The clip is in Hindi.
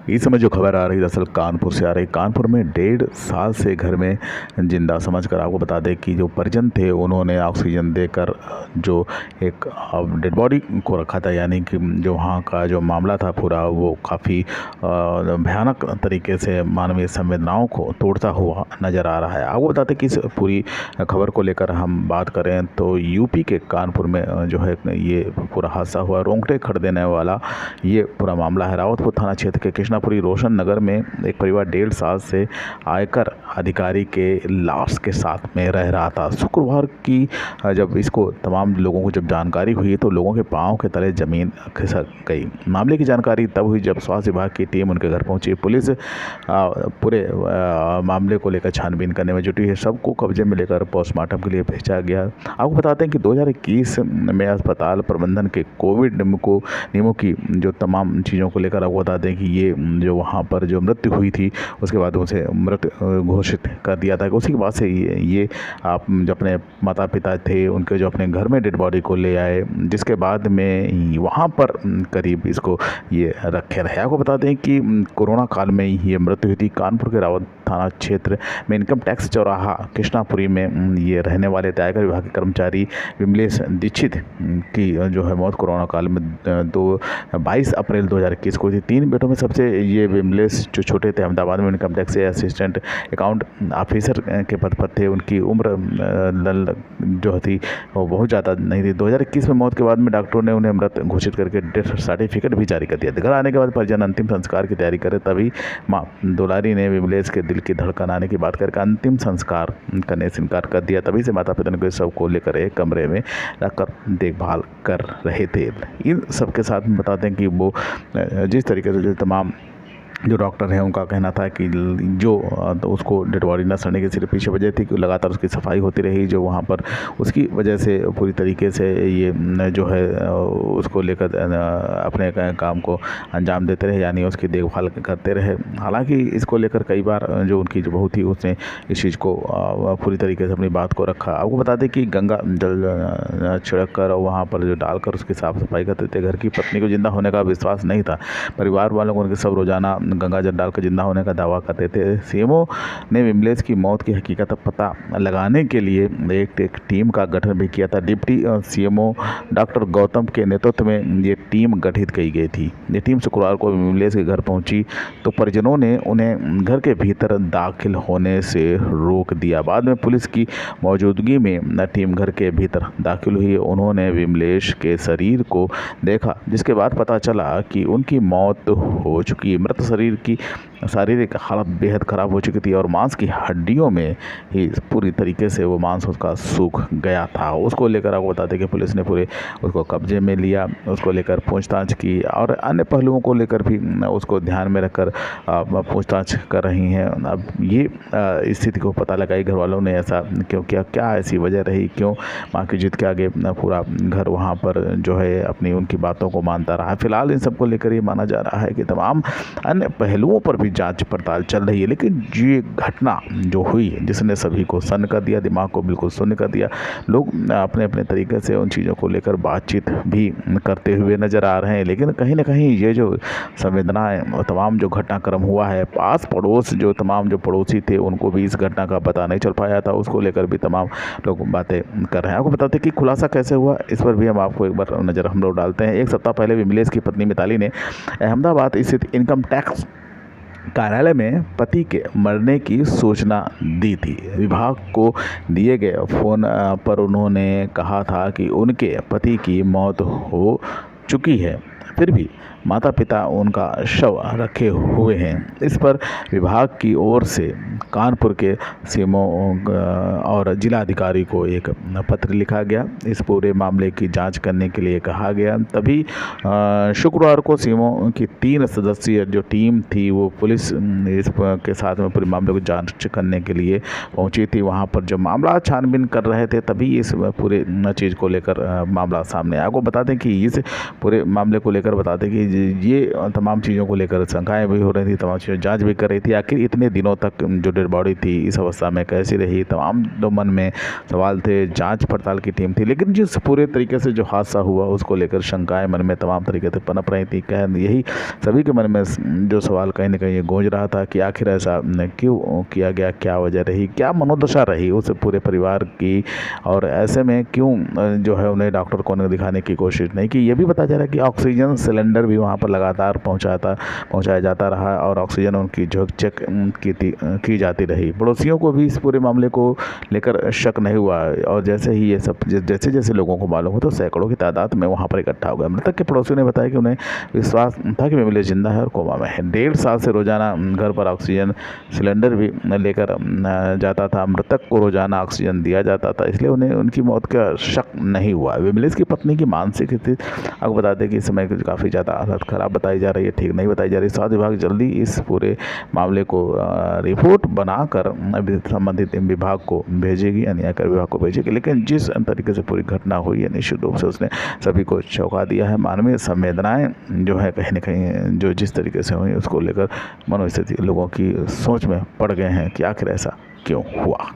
इस समय जो खबर आ रही है दरअसल कानपुर से आ रही। कानपुर में 1.5 साल से घर में जिंदा समझकर आपको बता दें कि जो परिजन थे उन्होंने ऑक्सीजन देकर जो एक डेड बॉडी को रखा था, यानी कि जो वहाँ का जो मामला था पूरा वो काफ़ी भयानक तरीके से मानवीय संवेदनाओं को तोड़ता हुआ नज़र आ रहा है। आपको बताते कि इस पूरी खबर को लेकर हम बात करें तो यूपी के कानपुर में जो है ये पूरा हादसा हुआ। रोंगटे खड़ देने वाला ये पूरा मामला है। रावतपुर थाना क्षेत्र के कृष्णापुरी रोशन नगर में एक परिवार 1.5 साल से आयकर अधिकारी के लाश के साथ में रह रहा था। शुक्रवार की जब इसको तमाम लोगों को जब जानकारी हुई तो लोगों के पांव के तले ज़मीन खिसक गई। मामले की जानकारी तब हुई जब स्वास्थ्य विभाग की टीम उनके घर पहुंची। पुलिस पूरे मामले को लेकर छानबीन करने में जुटी है। सबको कब्जे में लेकर पोस्टमार्टम के लिए भेजा गया। आपको बताते हैं कि 2021 में अस्पताल प्रबंधन के कोविड नियमों की जो तमाम चीज़ों को लेकर आपको बता दें कि ये जो वहाँ पर जो मृत्यु हुई थी उसके बाद उसे मृत घोषित कर दिया था। उसी के बाद से ये आप जो अपने माता पिता थे उनके जो अपने घर में डेड बॉडी को ले आए, जिसके बाद में वहाँ पर करीब इसको ये रखे रहे। आपको बता दें कि कोरोना काल में ये मृत्यु हुई थी। कानपुर के रावत थाना क्षेत्र में इनकम टैक्स चौराहा कृष्णापुरी में ये रहने वाले आयकर विभाग के कर्मचारी विमलेश दीक्षित की जो है मौत कोरोना काल में 22 अप्रैल 2021 को हुई थी। 3 बेटों में सबसे ये विमलेश जो छोटे थे, अहमदाबाद में इनकम टैक्स से असिस्टेंट अकाउंट ऑफिसर के पद पर थे। उनकी उम्र जो थी वो बहुत ज़्यादा नहीं थी। 2021 में मौत के बाद में डॉक्टरों ने उन्हें मृत घोषित करके डेथ सर्टिफिकेट भी जारी कर दिया। घर आने के बाद परिजन अंतिम संस्कार की तैयारी करे, तभी माँ दुलारी ने विमलेश के दिल की धड़कन आने की बात करके अंतिम संस्कार करने से इनकार कर दिया। तभी से माता पिता ने शव को लेकर एक कमरे में रखकर देखभाल कर रहे थे। इन सबके साथ में बताते हैं कि वो जिस तरीके से जो तमाम जो डॉक्टर हैं उनका कहना था कि जो उसको डेड बॉडी न सड़ने की सिर्फ पीछे वजह थी कि लगातार उसकी सफाई होती रही, जो वहाँ पर उसकी वजह से पूरी तरीके से ये जो है उसको लेकर अपने काम को अंजाम देते रहे, यानी उसकी देखभाल करते रहे। हालांकि इसको लेकर कई बार जो उनकी जो बहू थी उसने इस चीज़ को पूरी तरीके से अपनी बात को रखा। आपको बता दें कि गंगा जल छिड़क कर और वहाँ पर जो डालकर उसकी साफ़ सफाई करते थे। घर की पत्नी को जिंदा होने का विश्वास नहीं था। परिवार वालों को उनके सब रोजाना गंगा जल डालकर जिंदा होने का दावा करते थे। सीएमओ ने विमलेश की मौत की हकीकत पता लगाने के लिए एक टीम का गठन भी किया था। डिप्टी सीएमओ डॉक्टर गौतम के नेतृत्व में ये टीम गठित की गई थी। ये टीम शुक्रवार को विमलेश के घर पहुंची तो परिजनों ने उन्हें घर के भीतर दाखिल होने से रोक दिया। बाद में पुलिस की मौजूदगी में टीम घर के भीतर दाखिल हुई। उन्होंने विमलेश के शरीर को देखा, जिसके बाद पता चला कि उनकी मौत हो चुकी। मृत शरीर की शारीरिक हालत बेहद ख़राब हो चुकी थी और मांस की हड्डियों में ही पूरी तरीके से वो मांस उसका सूख गया था। उसको लेकर आपको बताते कि पुलिस ने पूरे उसको कब्जे में लिया, उसको लेकर पूछताछ की और अन्य पहलुओं को लेकर भी उसको ध्यान में रखकर पूछताछ कर रही हैं। अब ये स्थिति को पता लगाई घर वालों ने ऐसा क्यों किया, क्या ऐसी वजह रही, क्यों माँ की जिद के आगे पूरा घर वहाँ पर जो है अपनी उनकी बातों को मानता रहा। फिलहाल इन सबको लेकर ये माना जा रहा है कि तमाम अन्य पहलुओं पर भी जांच पड़ताल चल रही है, लेकिन ये घटना जो हुई जिसने सभी को सन्न कर दिया, दिमाग को बिल्कुल शून्य कर दिया। लोग अपने अपने तरीके से उन चीज़ों को लेकर बातचीत भी करते हुए नज़र आ रहे हैं, लेकिन कहीं ना कहीं ये जो संवेदनाएं और तमाम जो घटनाक्रम हुआ है, पास पड़ोस जो तमाम जो पड़ोसी थे उनको भी इस घटना का पता नहीं चल पाया था, उसको लेकर भी तमाम लोग बातें कर रहे हैं। आपको बताते कि खुलासा कैसे हुआ इस पर भी हम आपको एक बार नज़र हम लोग डालते हैं। एक सप्ताह पहले विमलेश की पत्नी मिताली ने अहमदाबाद स्थित इनकम टैक्स कार्यालय में पति के मरने की सूचना दी थी। विभाग को दिए गए फ़ोन पर उन्होंने कहा था कि उनके पति की मौत हो चुकी है, फिर भी माता पिता उनका शव रखे हुए हैं। इस पर विभाग की ओर से कानपुर के सीएमओ और जिलाधिकारी को एक पत्र लिखा गया। इस पूरे मामले की जांच करने के लिए कहा गया। तभी शुक्रवार को सीएमओ की 3 सदस्यीय जो टीम थी वो पुलिस इस के साथ में पूरे मामले को जांच करने के लिए पहुंची थी। वहां पर जो मामला छानबीन कर रहे थे तभी इस पूरे चीज़ को लेकर मामला सामने आया। आपको बता दें कि इस पूरे मामले को लेकर बता दें कि ये तमाम चीज़ों को लेकर शंकाएँ भी हो रही थी, तमाम चीज़ें जाँच भी कर रही थी। आखिर इतने दिनों तक जो डेड बॉडी थी इस अवस्था में कैसी रही, तमाम जो मन में सवाल थे। जाँच पड़ताल की टीम थी, लेकिन जिस पूरे तरीके से जो हादसा हुआ उसको लेकर शंकाएँ मन में तमाम तरीके से पनप रही थी। यही सभी के मन में जो सवाल कहीं न कहीं ये गूंज रहा था कि आखिर ऐसा क्यों किया गया, क्या वजह रही, क्या मनोदशा रही उस पूरे परिवार की, और ऐसे में क्यों जो है उन्हें डॉक्टर को दिखाने की कोशिश नहीं की। ये भी बताया जा रहा है कि ऑक्सीजन सिलेंडर भी वहाँ पर लगातार पहुँचाया जाता रहा और ऑक्सीजन उनकी जो चेक की जाती रही। पड़ोसियों को भी इस पूरे मामले को लेकर शक नहीं हुआ, और जैसे ही ये सब जैसे जैसे लोगों को मालूम हो तो सैकड़ों की तादाद में वहाँ पर इकट्ठा हो गए। मृतक के पड़ोसियों ने बताया कि उन्हें विश्वास था कि मेमोली जिंदा है और कोमा में है। 1.5 साल से रोजाना घर पर ऑक्सीजन सिलेंडर भी लेकर जाता था। मृतक को रोजाना ऑक्सीजन दिया जाता था, इसलिए उन्हें उनकी मौत का शक नहीं हुआ। विमलेश की पत्नी की मानसिक स्थिति आपको बता दें कि इस समय काफ़ी ज़्यादा हालत खराब बताई जा रही है, ठीक नहीं बताई जा रही। स्वास्थ्य विभाग जल्दी इस पूरे मामले को रिपोर्ट बनाकर संबंधित विभाग को भेजेगी, यानी आयकर विभाग को भेजेगी। लेकिन जिस तरीके से पूरी घटना हुई है निश्चित रूप से उसने सभी को चौंका दिया है। मानवीय संवेदनाएं जो है कहीं न कहीं जो जिस तरीके से हुई उसको लेकर मनोस्थिति लोगों की सोच में पड़ गए हैं कि आखिर ऐसा क्यों हुआ।